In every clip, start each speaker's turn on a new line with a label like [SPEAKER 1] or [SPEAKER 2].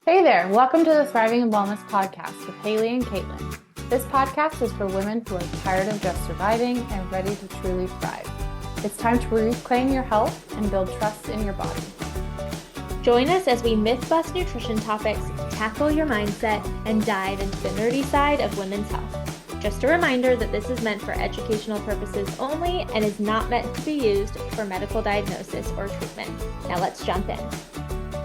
[SPEAKER 1] Hey there, welcome to the Thriving in Wellness podcast with Haley and Caitlin. This podcast is for women who are tired of just surviving and ready to truly thrive. It's time to reclaim your health and build trust in your body.
[SPEAKER 2] Join us as we myth bust nutrition topics, tackle your mindset, and dive into the nerdy side of women's health. Just a reminder that this is meant for educational purposes only and is not meant to be used for medical diagnosis or treatment. Now let's jump in.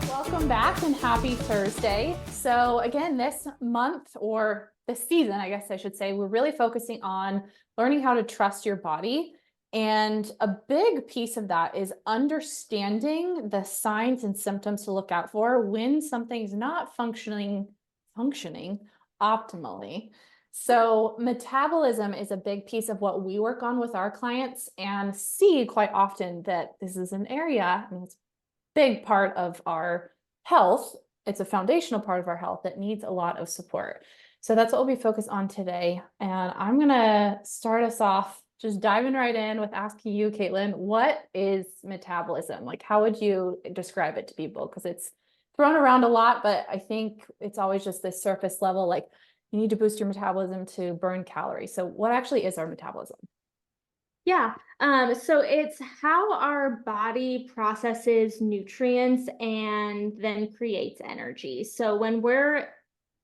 [SPEAKER 1] Welcome back and happy Thursday. So again, this month or this season, I guess I should say, we're really focusing on learning how to trust your body. And a big piece of that is understanding the signs and symptoms to look out for when something's not functioning optimally. So metabolism is a big piece of what we work on with our clients and see quite often that this is an area, and it's a big part of our health. It's a foundational part of our health that needs a lot of support. So that's what we'll be focused on today. And I'm going to start us off just diving right in with asking you, Caitlin, what is metabolism? Like, how would you describe it to people? Because it's thrown around a lot, but I think it's always just this surface level, like you need to boost your metabolism to burn calories. So what actually is our metabolism?
[SPEAKER 2] Yeah, so it's how our body processes nutrients and then creates energy. So when we're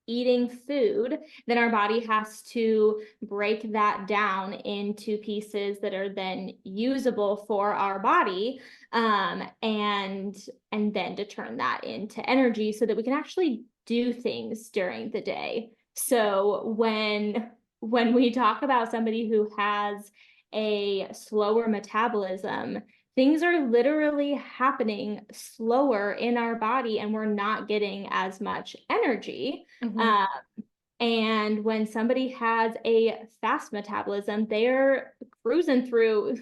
[SPEAKER 2] eating food, then our body has to break that down into pieces that are then usable for our body, and then to turn that into energy so that we can actually do things during the day. So when we talk about somebody who has a slower metabolism, things are literally happening slower in our body and we're not getting as much energy.
[SPEAKER 1] Mm-hmm.
[SPEAKER 2] And when somebody has a fast metabolism, they're cruising through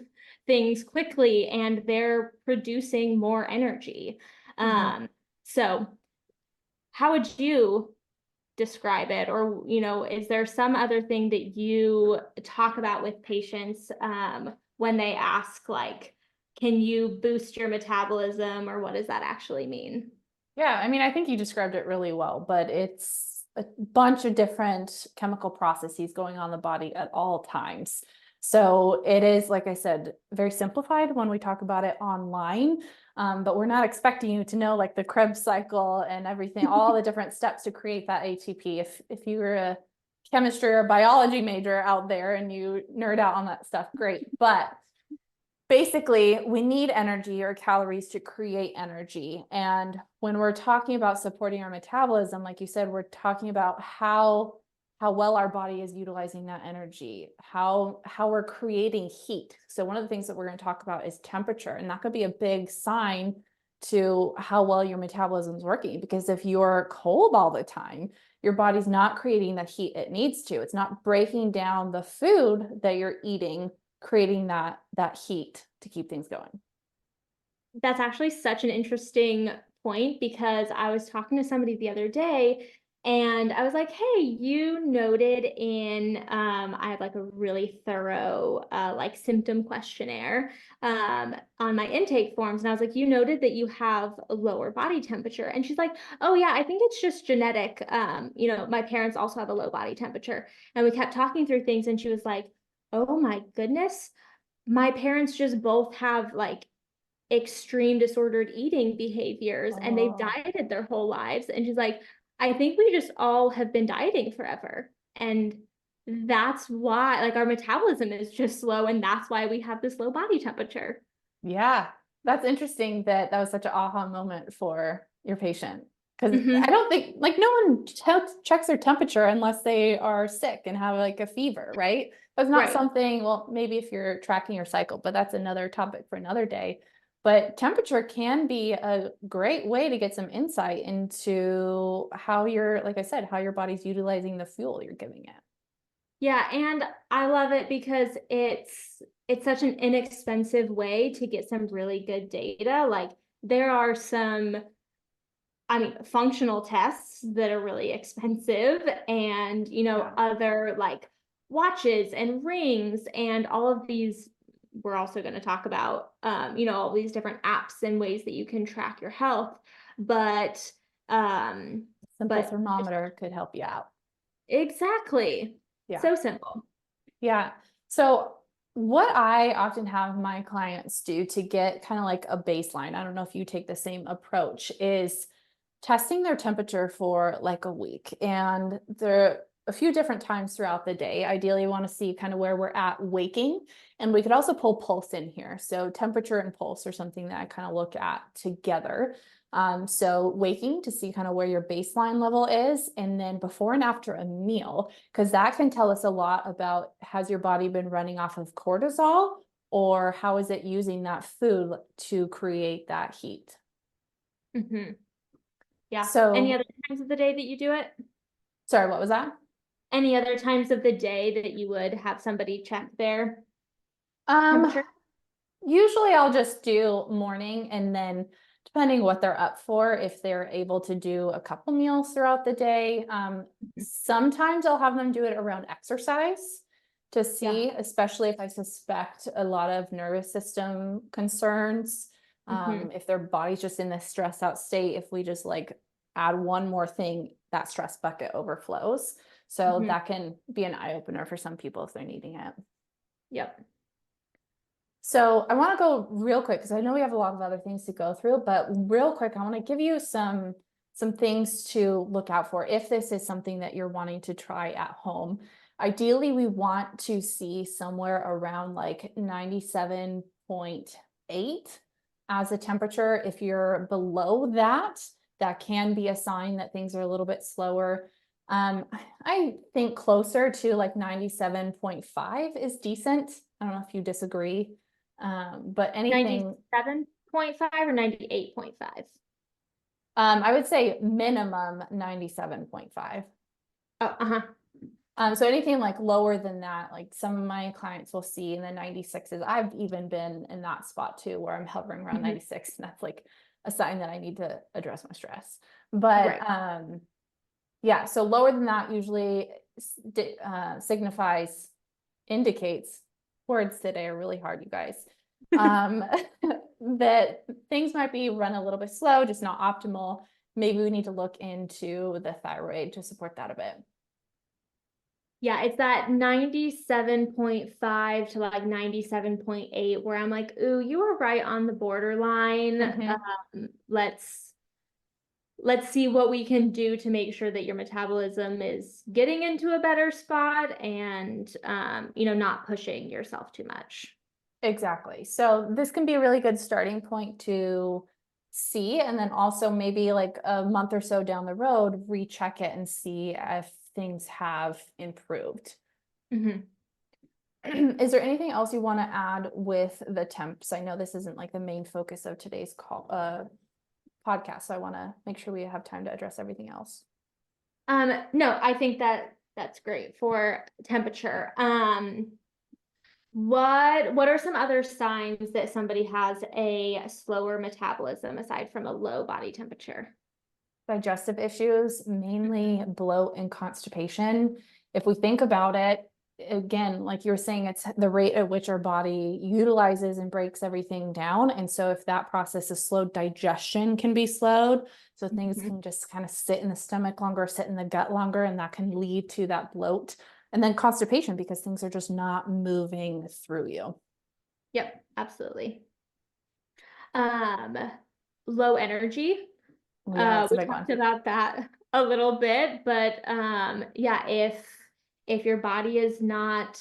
[SPEAKER 2] things quickly and they're producing more energy.
[SPEAKER 1] Mm-hmm.
[SPEAKER 2] So how would you describe it? Or, is there some other thing that you talk about with patients when they ask, like, can you boost your metabolism, or what does that actually mean?
[SPEAKER 1] Yeah, I mean, I think you described it really well, but it's a bunch of different chemical processes going on in the body at all times. So it is, like I said, very simplified when we talk about it online, but we're not expecting you to know like the Krebs cycle and everything, all the different steps to create that ATP. If you were a chemistry or biology major out there and you nerd out on that stuff, great. But basically, we need energy or calories to create energy. And when we're talking about supporting our metabolism, like you said, we're talking about how well our body is utilizing that energy, how we're creating heat. So one of the things that we're going to talk about is temperature, and that could be a big sign to how well your metabolism is working. Because if you're cold all the time, your body's not creating the heat it needs to. It's not breaking down the food that you're eating, creating that heat to keep things going.
[SPEAKER 2] That's actually such an interesting point, because I was talking to somebody the other day and I was like, hey, you noted in, I have like a really thorough like symptom questionnaire on my intake forms. And I was like, you noted that you have a lower body temperature. And she's like, oh yeah, I think it's just genetic. My parents also have a low body temperature. And we kept talking through things and she was like, oh my goodness, my parents just both have like extreme disordered eating behaviors and they've dieted their whole lives. And she's like, I think we just all have been dieting forever. And that's why, like, our metabolism is just slow, and that's why we have this low body temperature.
[SPEAKER 1] Yeah, that's interesting that was such an aha moment for your patient. Because I
[SPEAKER 2] Mm-hmm.
[SPEAKER 1] don't think, like, no one checks their temperature unless they are sick and have like a fever, right? That's not
[SPEAKER 2] Right.
[SPEAKER 1] something, well, maybe if you're tracking your cycle, but that's another topic for another day. But temperature can be a great way to get some insight into how like I said, how your body's utilizing the fuel you're giving it.
[SPEAKER 2] Yeah, and I love it because it's such an inexpensive way to get some really good data. Like, there are some, I mean, functional tests that are really expensive, and,
[SPEAKER 1] Yeah.
[SPEAKER 2] other like watches and rings and all of these. We're also going to talk about, all these different apps and ways that you can track your health. But, um,
[SPEAKER 1] Simple
[SPEAKER 2] but
[SPEAKER 1] thermometer could help you out.
[SPEAKER 2] exactly.
[SPEAKER 1] Yeah.
[SPEAKER 2] So simple.
[SPEAKER 1] Yeah. So what I often have my clients do to get kind of like a baseline, I don't know if you take the same approach, is testing their temperature for like a week. And there are a few different times throughout the day. Ideally, you want to see kind of where we're at waking. And we could also pull pulse in here. So temperature and pulse are something that I kind of look at together. So waking to see kind of where your baseline level is, and then before and after a meal, because that can tell us a lot about, has your body been running off of cortisol, or how is it using that food to create that heat?
[SPEAKER 2] Hmm. Yeah. Any
[SPEAKER 1] So,
[SPEAKER 2] other times of the day that you do it?
[SPEAKER 1] sorry, what was that?
[SPEAKER 2] Any other times of the day that you would have somebody check their
[SPEAKER 1] Um,
[SPEAKER 2] temperature?
[SPEAKER 1] Usually I'll just do morning, and then depending what they're up for, if they're able to do a couple meals throughout the day. Sometimes I'll have them do it around exercise to see, especially if I suspect a lot of nervous system concerns.
[SPEAKER 2] Hmm.
[SPEAKER 1] If their body's just in this stressed out state, if we just like add one more thing, that stress bucket overflows. So
[SPEAKER 2] Hmm.
[SPEAKER 1] that can be an eye opener for some people if they're needing it.
[SPEAKER 2] Yep.
[SPEAKER 1] So I want to go real quick because I know we have a lot of other things to go through, but real quick, I want to give you some things to look out for if this is something that you're wanting to try at home. Ideally, we want to see somewhere around like 97.8 as a temperature. If you're below that, that can be a sign that things are a little bit slower. I think closer to like 97.5 is decent. I don't know if you disagree. But anything,
[SPEAKER 2] 97.5 or 98.5?
[SPEAKER 1] I would say minimum 97.5.
[SPEAKER 2] Oh, uh-huh.
[SPEAKER 1] So anything like lower than that, like some of my clients will see in the 96s. I've even been in that spot too, where I'm hovering around 96, and that's like a sign that I need to address my stress. But
[SPEAKER 2] Right.
[SPEAKER 1] yeah, so lower than that usually signifies, indicates, words today are really hard, you guys. Um, that things might be run a little bit slow, just not optimal. Maybe we need to look into the thyroid to support that a bit.
[SPEAKER 2] Yeah, it's that 97.5 to like 97.8 where I'm like, ooh, you were right on the borderline.
[SPEAKER 1] Mhm.
[SPEAKER 2] Let's see what we can do to make sure that your metabolism is getting into a better spot and not pushing yourself too much.
[SPEAKER 1] Exactly. So this can be a really good starting point to see, and then also maybe like a month or so down the road, recheck it and see if things have improved.
[SPEAKER 2] Mhm.
[SPEAKER 1] Is there anything else you want to add with the temps? I know this isn't like the main focus of today's podcast, so I want to make sure we have time to address everything else.
[SPEAKER 2] No, I think that that's great for temperature. What are some other signs that somebody has a slower metabolism aside from a low body temperature?
[SPEAKER 1] Digestive issues, mainly bloat and constipation. If we think about it, again, like you were saying, it's the rate at which our body utilizes and breaks everything down. And so if that process is slowed, digestion can be slowed. So things
[SPEAKER 2] Mhm.
[SPEAKER 1] can just kind of sit in the stomach longer, sit in the gut longer, and that can lead to that bloat. And then constipation because things are just not moving through you.
[SPEAKER 2] Yep, absolutely. Um, Low energy.
[SPEAKER 1] Yeah, that's a
[SPEAKER 2] We
[SPEAKER 1] big one.
[SPEAKER 2] talked about that a little bit, but yeah, if your body is not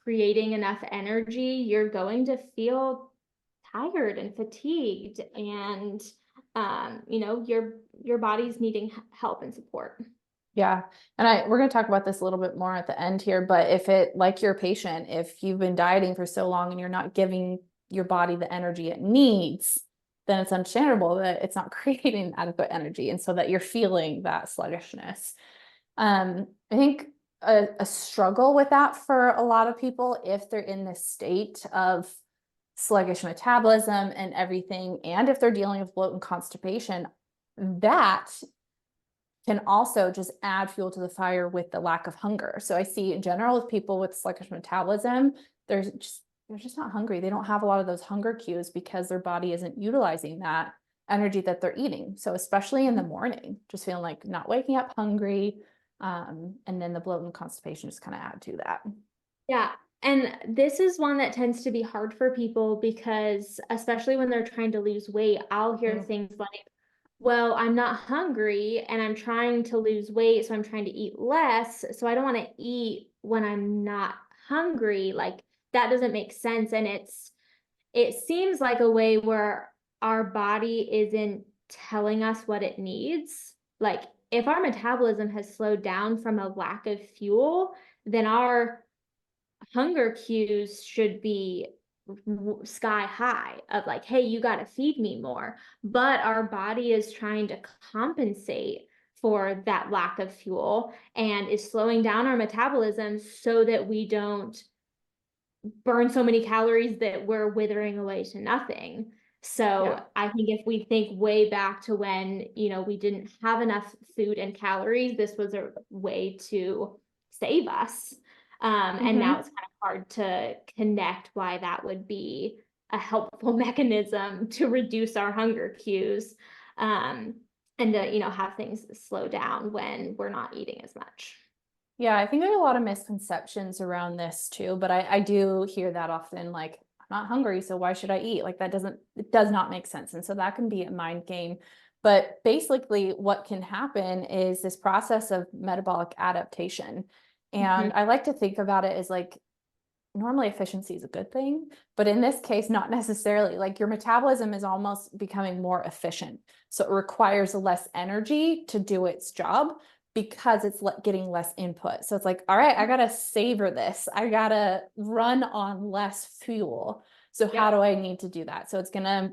[SPEAKER 2] creating enough energy, you're going to feel tired and fatigued, and your body's needing help and support.
[SPEAKER 1] Yeah. And we're going to talk about this a little bit more at the end here, but if it, like your patient, if you've been dieting for so long and you're not giving your body the energy it needs, then it's understandable that it's not creating adequate energy. And so that you're feeling that sluggishness. I think a struggle with that for a lot of people, if they're in this state of sluggish metabolism and everything, and if they're dealing with bloat and constipation, that can also just add fuel to the fire with the lack of hunger. So I see in general with people with sluggish metabolism, they're just not hungry. They don't have a lot of those hunger cues because their body isn't utilizing that energy that they're eating. So especially in the morning, just feeling like not waking up hungry. And then the bloat and constipation just kind of add to that.
[SPEAKER 2] Yeah. And this is one that tends to be hard for people because, especially when they're trying to lose weight, I'll hear things like, well, I'm not hungry and I'm trying to lose weight, so I'm trying to eat less. So I don't want to eat when I'm not hungry. Like that doesn't make sense. And it seems like a way where our body isn't telling us what it needs. Like if our metabolism has slowed down from a lack of fuel, then our hunger cues should be sky high of like, hey, you got to feed me more. But our body is trying to compensate for that lack of fuel and is slowing down our metabolism so that we don't burn so many calories that we're withering away to nothing. So
[SPEAKER 1] Yeah.
[SPEAKER 2] I think if we think way back to when, we didn't have enough food and calories, this was a way to save us. And now it's kind of hard to connect why that would be a helpful mechanism to reduce our hunger cues, and to, have things slow down when we're not eating as much.
[SPEAKER 1] Yeah, I think there's a lot of misconceptions around this too, but I do hear that often, like, I'm not hungry, so why should I eat? Like it does not make sense. And so that can be a mind game. But basically what can happen is this process of metabolic adaptation. And I like to think about it as like, normally efficiency is a good thing, but in this case, not necessarily. Like your metabolism is almost becoming more efficient. So it requires less energy to do its job because it's getting less input. So it's like, all right, I got to savor this. I got to run on less fuel. So how do I need to do that? So it's going to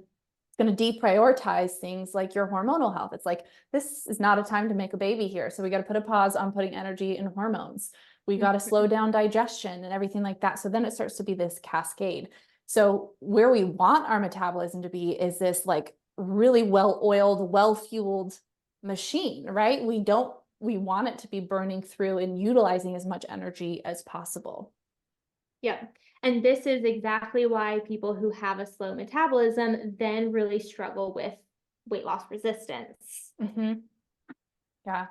[SPEAKER 1] deprioritize things like your hormonal health. It's like, this is not a time to make a baby here. So we got to put a pause on putting energy in hormones. We got to slow down digestion and everything like that. So then it starts to be this cascade. So where we want our metabolism to be is this like really well-oiled, well-fueled machine, right? We want it to be burning through and utilizing as much energy as possible.
[SPEAKER 2] Yeah. And this is exactly why people who have a slow metabolism then really struggle with weight loss resistance.
[SPEAKER 1] Yeah.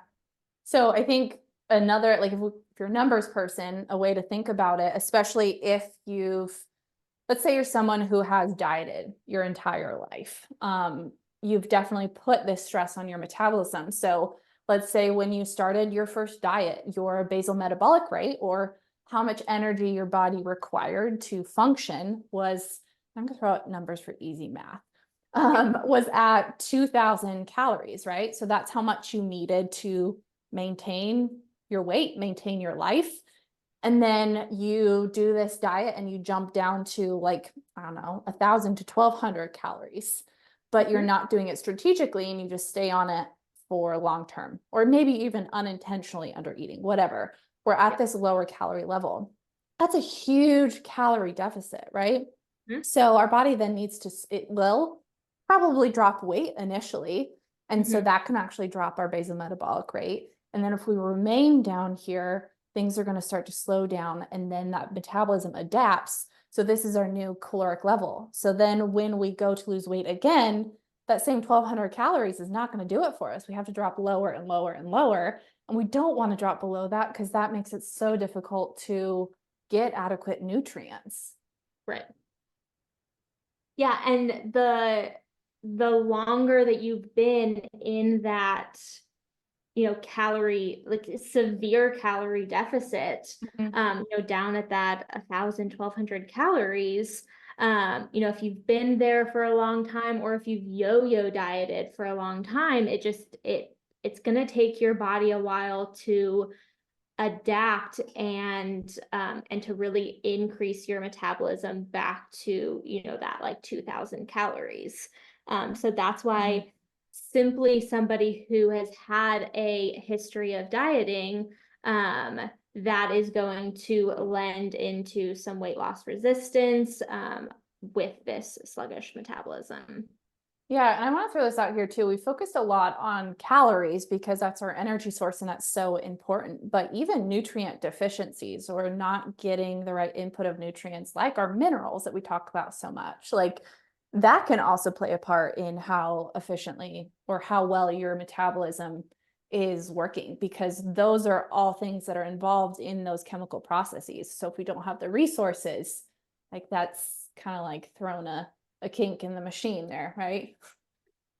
[SPEAKER 1] So I think another, like if you're a numbers person, a way to think about it, especially if let's say you're someone who has dieted your entire life. You've definitely put this stress on your metabolism. So let's say when you started your first diet, your basal metabolic rate, or how much energy your body required to function was, I'm gonna throw out numbers for easy math, was at 2,000 calories, right? So that's how much you needed to maintain your weight, maintain your life. And then you do this diet and you jump down to like, I don't know, 1,000 to 1,200 calories, but you're not doing it strategically and you just stay on it for long term, or maybe even unintentionally under eating, whatever. We're at this lower calorie level. That's a huge calorie deficit, right? So our body then it will probably drop weight initially. And so that can actually drop our basal metabolic rate. And then if we remain down here, things are going to start to slow down and then that metabolism adapts. So this is our new caloric level. So then when we go to lose weight again, that same 1,200 calories is not going to do it for us. We have to drop lower and lower and lower. And we don't want to drop below that because that makes it so difficult to get adequate nutrients.
[SPEAKER 2] Right. Yeah, and the longer that you've been in that, calorie, like severe calorie deficit, down at that 1,000, 1,200 calories, if you've been there for a long time or if you've yo-yo dieted for a long time, it's going to take your body a while to adapt and to really increase your metabolism back to that like 2,000 calories. So that's why simply somebody who has had a history of dieting, that is going to lend into some weight loss resistance with this sluggish metabolism.
[SPEAKER 1] Yeah, and I want to throw this out here too. We focused a lot on calories because that's our energy source and that's so important. But even nutrient deficiencies or not getting the right input of nutrients, like our minerals that we talk about so much, like that can also play a part in how efficiently or how well your metabolism is working, because those are all things that are involved in those chemical processes. So if we don't have the resources, like that's kind of like throwing a kink in the machine there, right?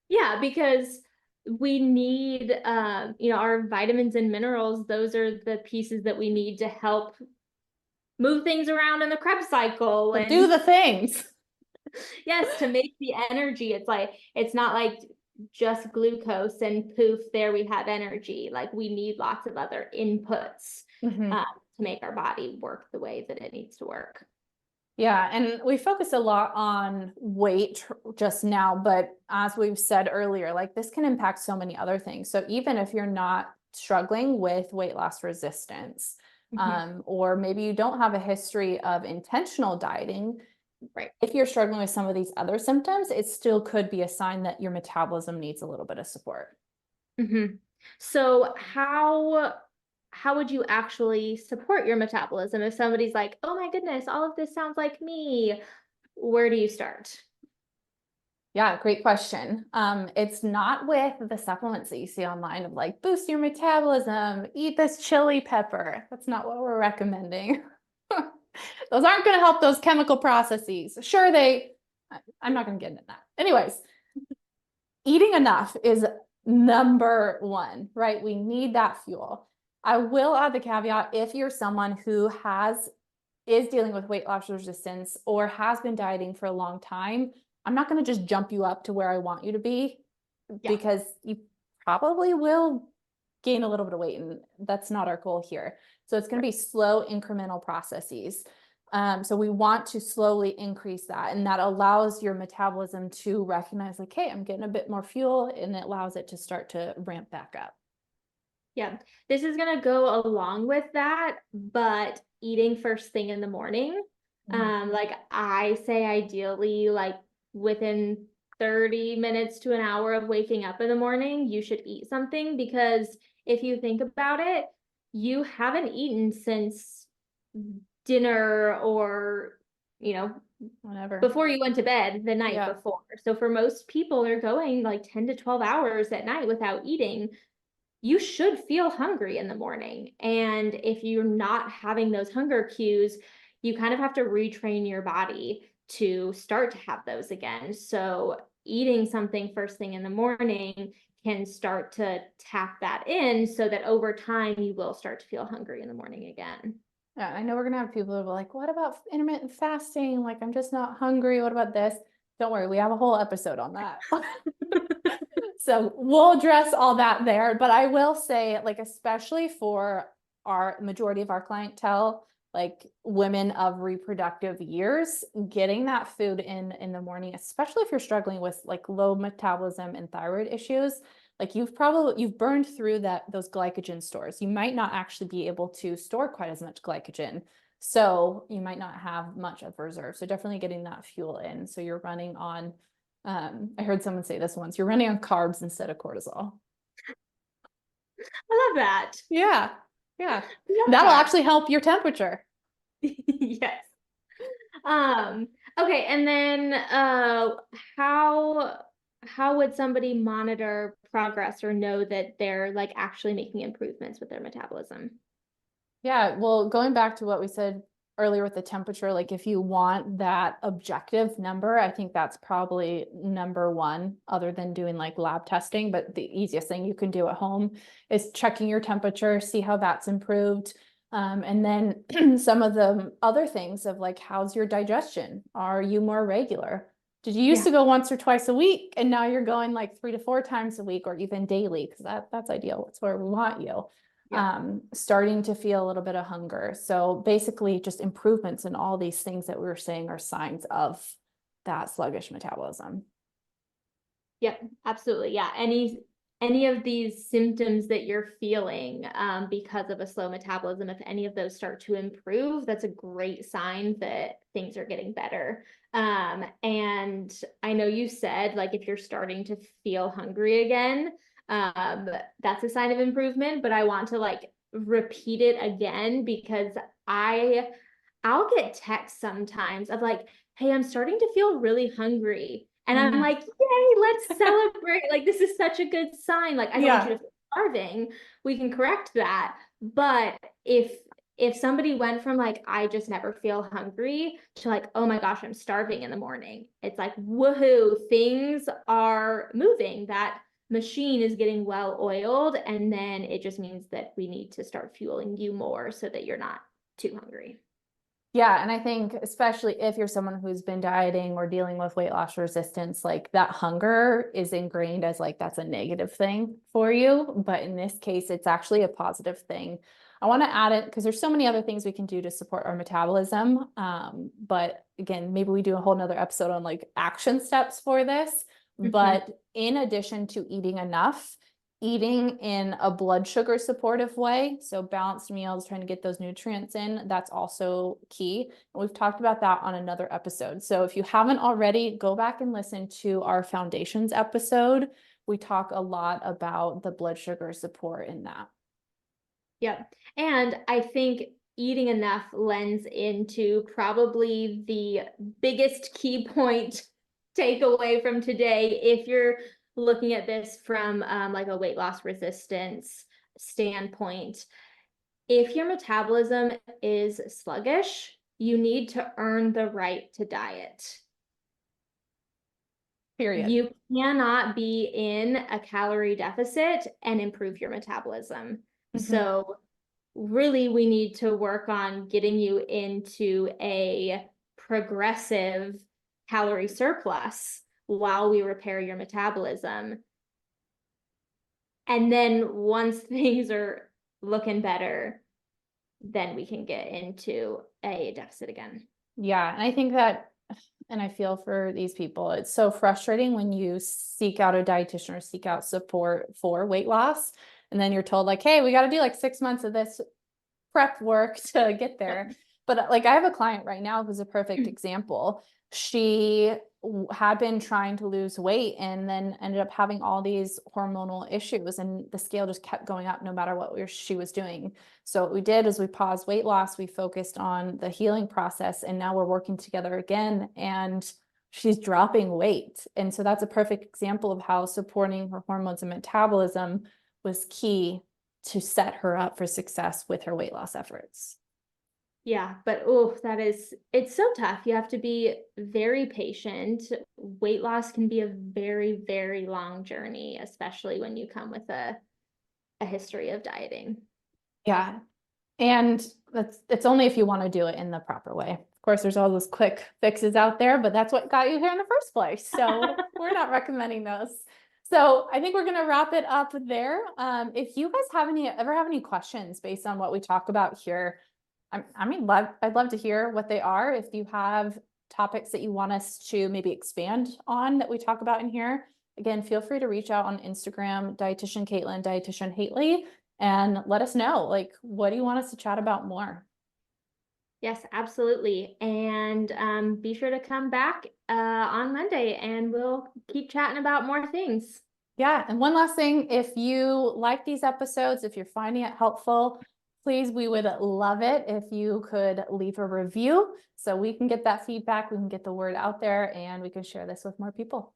[SPEAKER 2] Yeah, because we need, our vitamins and minerals. Those are the pieces that we need to help move things around in the Krebs cycle.
[SPEAKER 1] To do
[SPEAKER 2] And
[SPEAKER 1] the things.
[SPEAKER 2] yes, to make the energy. It's not like just glucose and poof, there we have energy. Like we need lots of other inputs
[SPEAKER 1] Mhm.
[SPEAKER 2] to make our body work the way that it needs to work.
[SPEAKER 1] Yeah, and we focus a lot on weight just now, but as we've said earlier, like this can impact so many other things. So even if you're not struggling with weight loss resistance,
[SPEAKER 2] Mhm.
[SPEAKER 1] or maybe you don't have a history of intentional dieting,
[SPEAKER 2] Right.
[SPEAKER 1] if you're struggling with some of these other symptoms, it still could be a sign that your metabolism needs a little bit of support.
[SPEAKER 2] Mhm. So how would you actually support your metabolism if somebody's like, "Oh my goodness, all of this sounds like me." Where do you start?
[SPEAKER 1] Yeah, great question. It's not with the supplements that you see online of like boost your metabolism, eat this chili pepper. That's not what we're recommending. Those aren't going to help those chemical processes. Sure, I'm not going to get into that. Anyways, eating enough is number one, right? We need that fuel. I will add the caveat if you're someone who is dealing with weight loss resistance or has been dieting for a long time, I'm not going to just jump you up to where I want you to be,
[SPEAKER 2] Yeah.
[SPEAKER 1] because you probably will gain a little bit of weight, and that's not our goal here. So it's going to be slow incremental processes. So we want to slowly increase that, and that allows your metabolism to recognize like, hey, I'm getting a bit more fuel, and it allows it to start to ramp back up.
[SPEAKER 2] Yeah. This is going to go along with that, but eating first thing in the morning. Like I say ideally like within 30 minutes to an hour of waking up in the morning, you should eat something, because if you think about it, you haven't eaten since dinner or, you know,
[SPEAKER 1] Whatever.
[SPEAKER 2] before you went to bed the night
[SPEAKER 1] Yeah.
[SPEAKER 2] before. So for most people, they're going like 10 to 12 hours at night without eating. You should feel hungry in the morning. And if you're not having those hunger cues, you kind of have to retrain your body to start to have those again. So eating something first thing in the morning can start to tap that in so that over time you will start to feel hungry in the morning again.
[SPEAKER 1] Yeah, I know we're gonna have people who are like, what about intermittent fasting? Like, I'm just not hungry. What about this? Don't worry, we have a whole episode on that. So we'll address all that there. But I will say, like, especially for our majority of our clientele, like women of reproductive years, getting that food in the morning, especially if you're struggling with like low metabolism and thyroid issues, like you've burned through those glycogen stores. You might not actually be able to store quite as much glycogen. So you might not have much of reserve. So definitely getting that fuel in. So you're running on, I heard someone say this once, you're running on carbs instead of cortisol.
[SPEAKER 2] I love that.
[SPEAKER 1] Yeah. Yeah.
[SPEAKER 2] Love
[SPEAKER 1] That'll
[SPEAKER 2] carbs.
[SPEAKER 1] actually help your temperature.
[SPEAKER 2] Yes. Okay, and then how would somebody monitor progress or know that they're like actually making improvements with their metabolism?
[SPEAKER 1] Yeah, well, going back to what we said earlier with the temperature, like if you want that objective number, I think that's probably number one, other than doing like lab testing. But the easiest thing you can do at home is checking your temperature, see how that's improved. And then some of the other things of like, how's your digestion? Are you more regular? Did you used
[SPEAKER 2] Yeah.
[SPEAKER 1] to go once or twice a week, and now you're going like 3 to 4 times a week or even daily? Because that's ideal. That's where we want you.
[SPEAKER 2] Yeah.
[SPEAKER 1] Starting to feel a little bit of hunger. So basically just improvements in all these things that we were saying are signs of that sluggish metabolism.
[SPEAKER 2] Yep, absolutely. Yeah. Any of these symptoms that you're feeling because of a slow metabolism, if any of those start to improve, that's a great sign that things are getting better. And I know you said like if you're starting to feel hungry again, that's a sign of improvement, but I want to like repeat it again because I'll get texts sometimes of like, hey, I'm starting to feel really hungry. And I'm like, yay, let's celebrate. Like, this is such a good sign. Like, I don't want you
[SPEAKER 1] Yeah.
[SPEAKER 2] to feel starving. We can correct that. But if somebody went from like, I just never feel hungry to like, oh my gosh, I'm starving in the morning. It's like, woohoo, things are moving. That machine is getting well oiled. And then it just means that we need to start fueling you more so that you're not too hungry.
[SPEAKER 1] Yeah, and I think especially if you're someone who's been dieting or dealing with weight loss resistance, like that hunger is ingrained as like that's a negative thing for you. But in this case, it's actually a positive thing. I want to add it because there's so many other things we can do to support our metabolism. But again, maybe we do a whole nother episode on like action steps for this. But in addition to eating enough, eating in a blood sugar supportive way, so balanced meals, trying to get those nutrients in, that's also key. And we've talked about that on another episode. So if you haven't already, go back and listen to our foundations episode. We talk a lot about the blood sugar support in that.
[SPEAKER 2] Yep. And I think eating enough lends into probably the biggest key point takeaway from today. If you're looking at this from like a weight loss resistance standpoint, if your metabolism is sluggish, you need to earn the right to diet.
[SPEAKER 1] Period.
[SPEAKER 2] You cannot be in a calorie deficit and improve your metabolism. So really we need to work on getting you into a progressive calorie surplus while we repair your metabolism. And then once things are looking better, then we can get into a deficit again.
[SPEAKER 1] Yeah, and I think that, and I feel for these people, it's so frustrating when you seek out a dietitian or seek out support for weight loss, and then you're told like, hey, we got to do like 6 months of this prep work to get there. But like I have a client right now who's a perfect example. She had been trying to lose weight and then ended up having all these hormonal issues, and the scale just kept going up no matter what she was doing. So what we did is we paused weight loss, we focused on the healing process, and now we're working together again, and she's dropping weight. And so that's a perfect example of how supporting her hormones and metabolism was key to set her up for success with her weight loss efforts.
[SPEAKER 2] Yeah, but oh, it's so tough. You have to be very patient. Weight loss can be a very, very long journey, especially when you come with a history of dieting.
[SPEAKER 1] Yeah. And it's only if you want to do it in the proper way. Of course, there's all those quick fixes out there, but that's what got you here in the first place. So we're not recommending those. So I think we're going to wrap it up there. If you guys ever have any questions based on what we talk about here, I'd love to hear what they are. If you have topics that you want us to maybe expand on that we talk about in here, again, feel free to reach out on Instagram, dietitian Caitlin, dietitian Haley, and let us know, like, what do you want us to chat about more?
[SPEAKER 2] Yes, absolutely. And be sure to come back on Monday and we'll keep chatting about more things.
[SPEAKER 1] Yeah, and one last thing, if you like these episodes, if you're finding it helpful, please, we would love it if you could leave a review so we can get that feedback, we can get the word out there, and we can share this with more people.